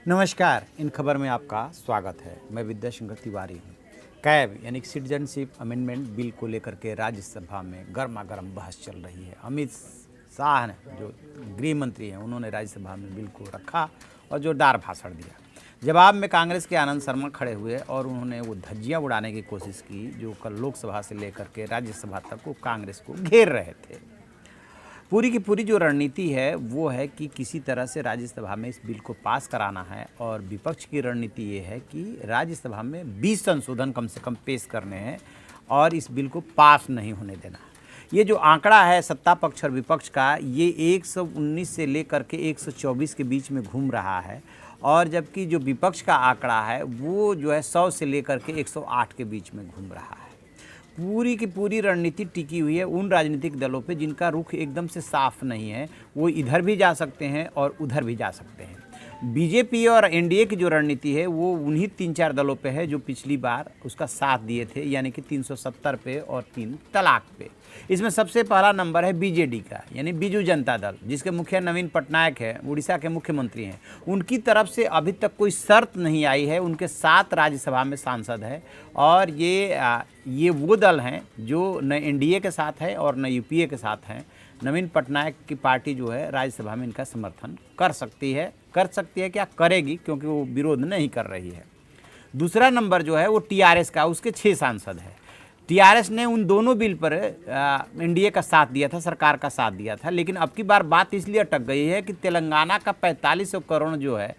नमस्कार। इन खबर में आपका स्वागत है। मैं विद्याशंकर तिवारी हूँ। कैब यानी कि सिटीजनशिप अमेंडमेंट बिल को लेकर के राज्यसभा में गर्मा गर्म बहस चल रही है। अमित शाह ने, जो गृह मंत्री हैं, उन्होंने राज्यसभा में बिल को रखा और जोरदार भाषण दिया। जवाब में कांग्रेस के आनंद शर्मा खड़े हुए और उन्होंने वो धज्जियाँ उड़ाने की कोशिश की जो कल लोकसभा से लेकर के राज्यसभा तक वो कांग्रेस को घेर रहे थे। पूरी की पूरी जो रणनीति है वो है कि किसी तरह से राज्यसभा में इस बिल को पास कराना है और विपक्ष की रणनीति ये है कि राज्यसभा में 20 संशोधन कम से कम पेश करने हैं और इस बिल को पास नहीं होने देना। ये जो आंकड़ा है सत्ता पक्ष और विपक्ष का, ये 119 से लेकर के 124 के बीच में घूम रहा है और जबकि जो विपक्ष का आंकड़ा है वो जो है 100 से लेकर के 108 के बीच में घूम रहा है। पूरी की पूरी रणनीति टिकी हुई है उन राजनीतिक दलों पे जिनका रुख एकदम से साफ नहीं है। वो इधर भी जा सकते हैं और उधर भी जा सकते हैं। बीजेपी और एनडीए की जो रणनीति है वो उन्हीं 3-4 दलों पे है जो पिछली बार उसका साथ दिए थे, यानी कि 370 पे और 3 तलाक पे। इसमें सबसे पहला नंबर है बीजेडी का, यानी बीजू जनता दल, जिसके मुखिया नवीन पटनायक है, उड़ीसा के मुख्यमंत्री हैं। उनकी तरफ से अभी तक कोई शर्त नहीं आई है। उनके 7 राज्यसभा में सांसद है और ये वो दल हैं जो न एनडीए के साथ है और न यूपीए के साथ हैं। नवीन पटनायक की पार्टी जो है राज्यसभा में इनका समर्थन कर सकती है क्या करेगी, क्योंकि वो विरोध नहीं कर रही है। दूसरा नंबर जो है वो टीआरएस का, उसके 6 सांसद है। टीआरएस ने उन दोनों बिल पर एनडीए का साथ दिया था, सरकार का साथ दिया था, लेकिन अब की बार बात इसलिए अटक गई है कि तेलंगाना का 4500 करोड़ जो है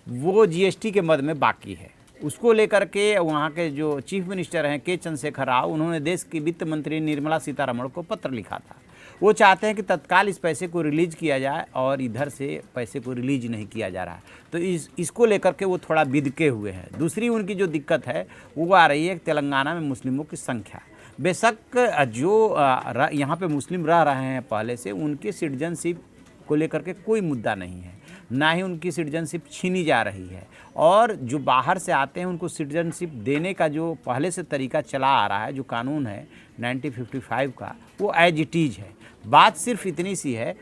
वो जीएसटी के मद में बाकी है। उसको लेकर के वहाँ के जो चीफ मिनिस्टर हैं के चंद्रशेखर राव, उन्होंने देश की वित्त मंत्री निर्मला सीतारमण को पत्र लिखा था। वो चाहते हैं कि तत्काल इस पैसे को रिलीज किया जाए और इधर से पैसे को रिलीज नहीं किया जा रहा है, तो इसको लेकर के वो थोड़ा बिदके हुए हैं। दूसरी उनकी जो दिक्कत है वो आ रही है तेलंगाना में मुस्लिमों की संख्या। बेशक जो यहाँ पे मुस्लिम रह रहे हैं पहले से, उनके सिटीजनशिप को लेकर के कोई मुद्दा नहीं है, ना ही उनकी सिटीजनशिप छीनी जा रही है। और जो बाहर से आते हैं उनको सिटीजनशिप देने का जो पहले से तरीका चला आ रहा है, जो कानून है 1955 का, वो एज इट इज़ है। बात सिर्फ इतनी सी है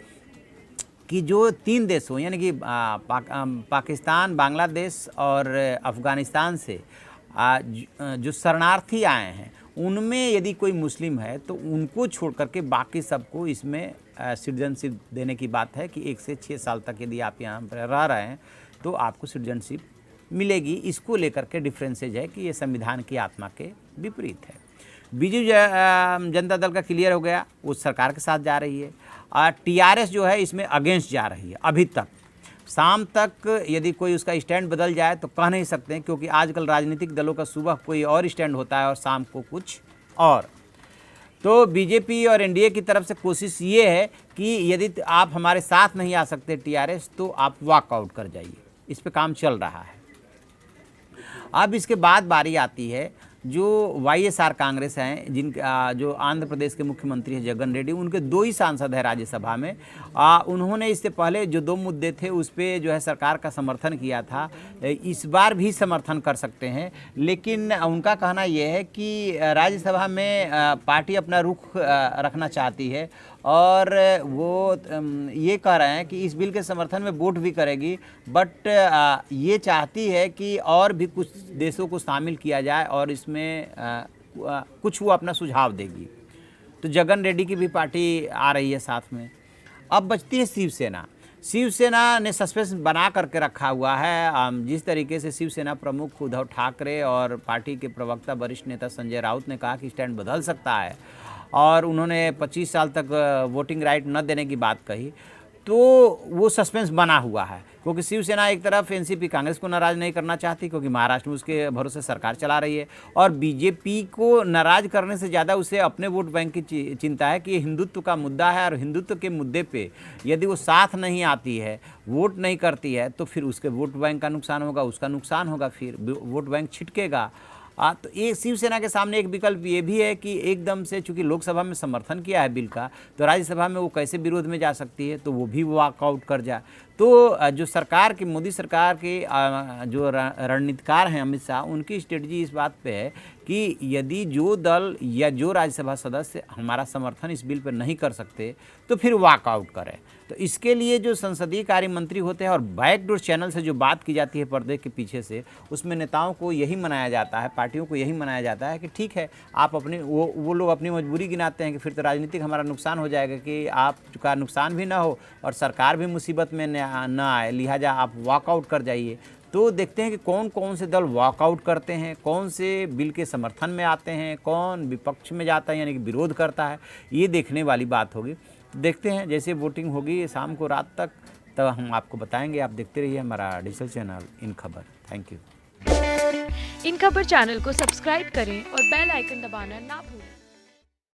कि जो 3 देशों यानी कि पाकिस्तान, बांग्लादेश और अफ़गानिस्तान से जो शरणार्थी आए हैं उनमें यदि कोई मुस्लिम है तो उनको छोड़ करके बाकी सबको इसमें सिटीजनशिप देने की बात है कि 1 से 6 साल तक यदि आप यहाँ पर रह रहे हैं तो आपको सिटीजनशिप मिलेगी। इसको लेकर के डिफरेंसेज है कि ये संविधान की आत्मा के विपरीत है। बीजू जनता दल का क्लियर हो गया, वो सरकार के साथ जा रही है। और टीआरएस जो है इसमें अगेंस्ट जा रही है। अभी तक शाम तक यदि कोई उसका स्टैंड बदल जाए तो कह नहीं सकते हैं, क्योंकि आजकल राजनीतिक दलों का सुबह कोई और स्टैंड होता है और शाम को कुछ और। तो बीजेपी और एनडीए की तरफ से कोशिश ये है कि यदि आप हमारे साथ नहीं आ सकते टीआरएस, तो आप वॉकआउट कर जाइए। इस पे काम चल रहा है। अब इसके बाद बारी आती है जो वाईएसआर कांग्रेस हैं, जो आंध्र प्रदेश के मुख्यमंत्री हैं जगन रेड्डी, उनके 2 ही सांसद हैं राज्यसभा में। उन्होंने इससे पहले जो 2 मुद्दे थे उस पर जो है सरकार का समर्थन किया था, इस बार भी समर्थन कर सकते हैं। लेकिन उनका कहना यह है कि राज्यसभा में पार्टी अपना रुख रखना चाहती है और वो ये कह रहे हैं कि इस बिल के समर्थन में वोट भी करेगी, बट ये चाहती है कि और भी कुछ देशों को शामिल किया जाए और इसमें कुछ वो अपना सुझाव देगी। तो जगन रेड्डी की भी पार्टी आ रही है साथ में। अब बचती है शिवसेना। शिवसेना ने सस्पेंस बना करके रखा हुआ है। जिस तरीके से शिवसेना प्रमुख उद्धव ठाकरे और पार्टी के प्रवक्ता वरिष्ठ नेता संजय राउत ने कहा कि स्टैंड बदल सकता है और उन्होंने 25 साल तक वोटिंग राइट न देने की बात कही, तो वो सस्पेंस बना हुआ है। क्योंकि शिवसेना एक तरफ एनसीपी कांग्रेस को नाराज़ नहीं करना चाहती, क्योंकि महाराष्ट्र में उसके भरोसे सरकार चला रही है, और बीजेपी को नाराज़ करने से ज़्यादा उसे अपने वोट बैंक की चिंता है कि ये हिंदुत्व का मुद्दा है और हिंदुत्व के मुद्दे पे यदि वो साथ नहीं आती है, वोट नहीं करती है, तो फिर उसके वोट बैंक का नुकसान होगा, उसका नुकसान होगा, फिर वोट बैंक छिटकेगा। तो एक शिवसेना के सामने एक विकल्प ये भी है कि एकदम से, चूंकि लोकसभा में समर्थन किया है बिल का, तो राज्यसभा में वो कैसे विरोध में जा सकती है, तो वो भी वॉकआउट कर जाए। तो जो सरकार की मोदी सरकार के जो रणनीतिकार हैं अमित शाह, उनकी स्ट्रेटजी इस बात पे है कि यदि जो दल या जो राज्यसभा सदस्य हमारा समर्थन इस बिल पर नहीं कर सकते तो फिर वॉकआउट करें। तो इसके लिए जो संसदीय कार्य मंत्री होते हैं और बैकडोर चैनल से जो बात की जाती है पर्दे के पीछे से, उसमें नेताओं को यही मनाया जाता है, पार्टियों को यही मनाया जाता है कि ठीक है, आप अपनी वो लोग अपनी मजबूरी गिनाते हैं कि फिर तो राजनीतिक हमारा नुकसान हो जाएगा, कि आपका नुकसान भी ना हो और सरकार भी मुसीबत में न आए, लिहाजा आप वॉकआउट कर जाइए। तो देखते हैं कि कौन कौन से दल वॉकआउट करते हैं, कौन से बिल के समर्थन में आते हैं, कौन विपक्ष में जाता है यानी कि विरोध करता है, ये देखने वाली बात होगी। देखते हैं जैसे वोटिंग होगी शाम को रात तक, तब हम आपको बताएंगे। आप देखते रहिए हमारा डिजिटल चैनल इन खबर। Thank you. इन खबर चैनल को सब्सक्राइब करें और बेल आइकन दबाना ना भूलें।